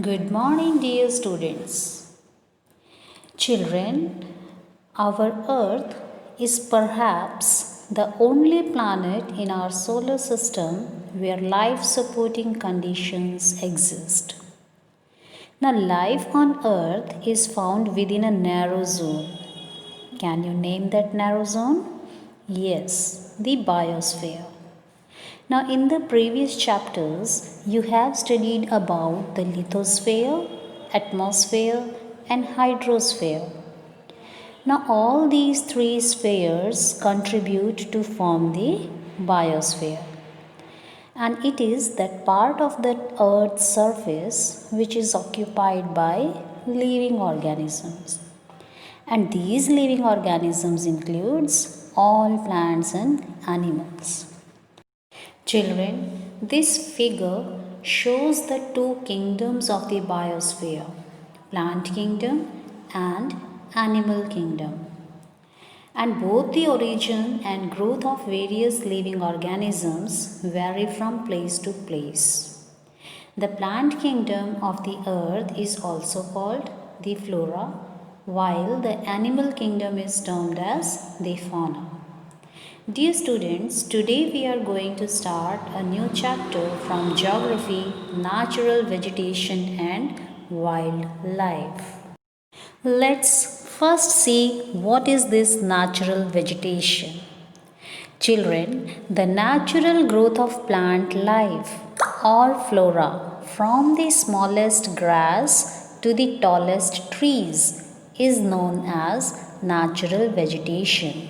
Good morning, dear students. Children, our Earth is perhaps the only planet in our solar system where life supporting conditions exist. Now, life on Earth is found within a narrow zone. Can you name that narrow zone? Yes, the biosphere. Now, in the previous chapters, you have studied about the lithosphere, atmosphere, and hydrosphere. Now, all these three spheres contribute to form the biosphere, and it is that part of the Earth's surface which is occupied by living organisms. And these living organisms includes all plants and animals. Children, this figure shows the two kingdoms of the biosphere, plant kingdom and animal kingdom. And both the origin and growth of various living organisms vary from place to place. The plant kingdom of the earth is also called the flora, while the animal kingdom is termed as the fauna. Dear students, today we are going to start a new chapter from Geography, Natural Vegetation and Wildlife. Let's first see what is this natural vegetation. Children, the natural growth of plant life or flora from the smallest grass to the tallest trees is known as natural vegetation.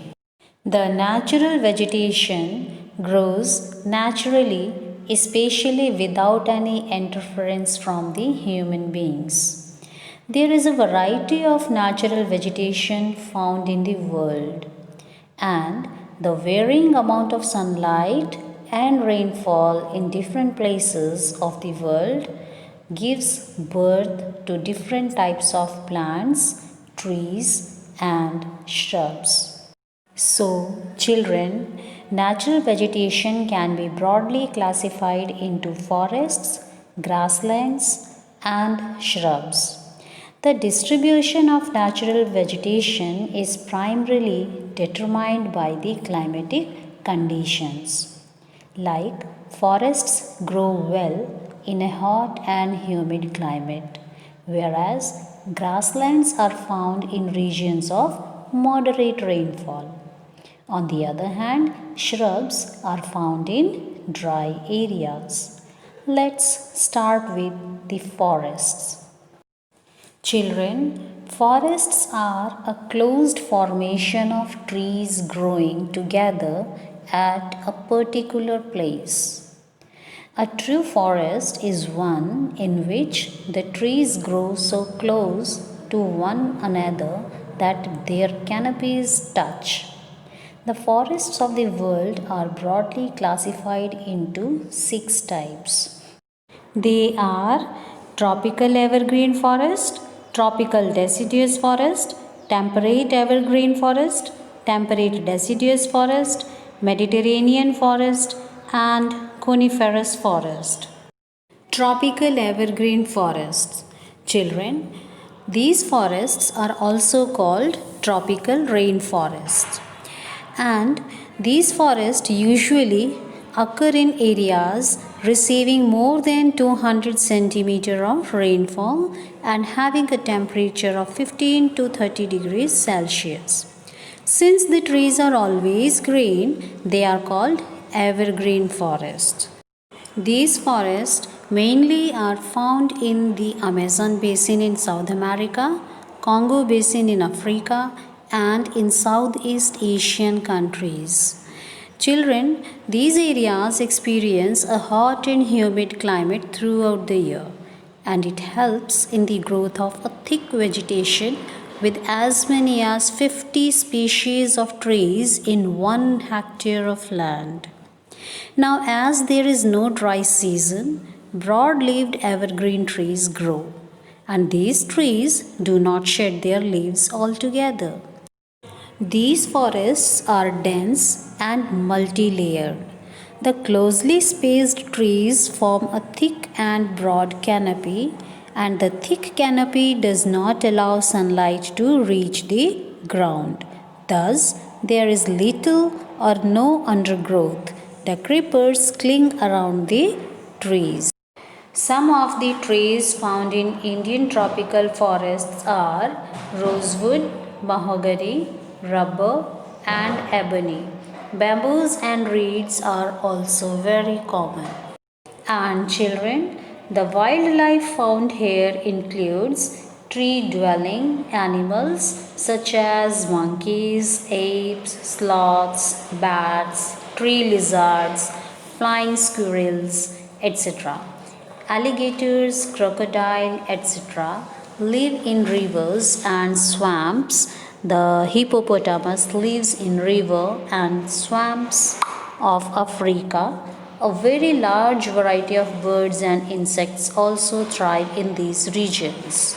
The natural vegetation grows naturally, especially without any interference from the human beings. There is a variety of natural vegetation found in the world, and the varying amount of sunlight and rainfall in different places of the world gives birth to different types of plants, trees, and shrubs. So, children, natural vegetation can be broadly classified into forests, grasslands, and shrubs. The distribution of natural vegetation is primarily determined by the climatic conditions. Like forests grow well in a hot and humid climate, whereas grasslands are found in regions of moderate rainfall. On the other hand, shrubs are found in dry areas. Let's start with the forests. Children, forests are a closed formation of trees growing together at a particular place. A true forest is one in which the trees grow so close to one another that their canopies touch. The forests of the world are broadly classified into 6 types. They are tropical evergreen forest, tropical deciduous forest, temperate evergreen forest, temperate deciduous forest, Mediterranean forest, and coniferous forest. Tropical evergreen forests. Children, these forests are also called tropical rainforests, and these forests usually occur in areas receiving more than 200 centimeter of rainfall and having a temperature of 15 to 30 degrees Celsius. Since the trees are always green, they are called evergreen forests. These forests mainly are found in the Amazon basin in South America, Congo basin in Africa, and in Southeast Asian countries. Children, these areas experience a hot and humid climate throughout the year, and it helps in the growth of a thick vegetation with as many as 50 species of trees in 1 hectare of land. Now, as there is no dry season, broad leaved evergreen trees grow, and these trees do not shed their leaves altogether. These forests are dense and multi layered. The closely spaced trees form a thick and broad canopy, and the thick canopy does not allow sunlight to reach the ground. Thus, there is little or no undergrowth. The creepers cling around the trees. Some of the trees found in Indian tropical forests are rosewood, mahogany, rubber, and ebony. Bamboos and reeds are also very common. And children, the wildlife found here includes tree dwelling animals such as monkeys, apes, sloths, bats, tree lizards, flying squirrels, etc. Alligators, crocodile, etc. live in rivers and swamps. The hippopotamus lives in river and swamps of Africa. A very large variety of birds and insects also thrive in these regions.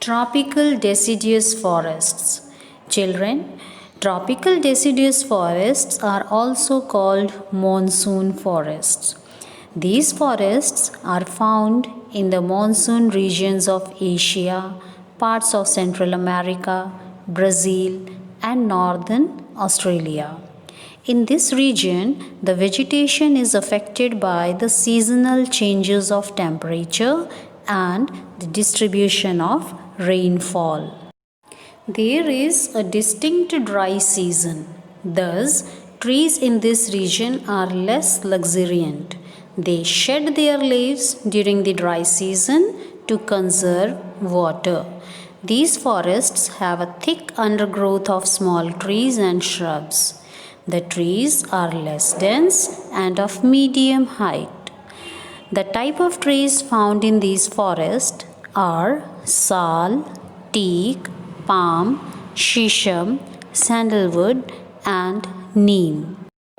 Tropical deciduous forests. Children, tropical deciduous forests are also called monsoon forests. These forests are found in the monsoon regions of Asia, parts of Central America, Brazil, and northern Australia. In this region, the vegetation is affected by the seasonal changes of temperature and the distribution of rainfall. There is a distinct dry season. Thus, trees in this region are less luxuriant. They shed their leaves during the dry season to conserve water. These forests have a thick undergrowth of small trees and shrubs. The trees are less dense and of medium height. The type of trees found in these forests are sal, teak, palm, shisham, sandalwood, and neem.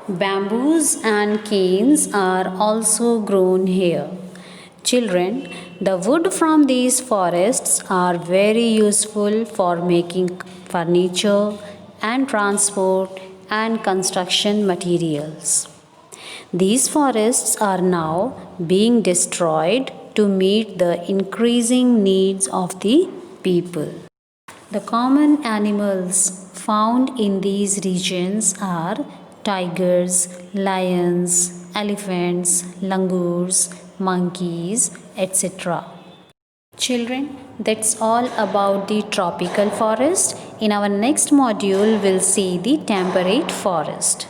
Bamboos and canes are also grown here. Children, the wood from these forests are very useful for making furniture and transport and construction materials. These forests are now being destroyed to meet the increasing needs of the people. The common animals found in these regions are tigers, lions, elephants, langurs, monkeys, etc. Children, that's all about the tropical forest. In our next module, we'll see the temperate forest.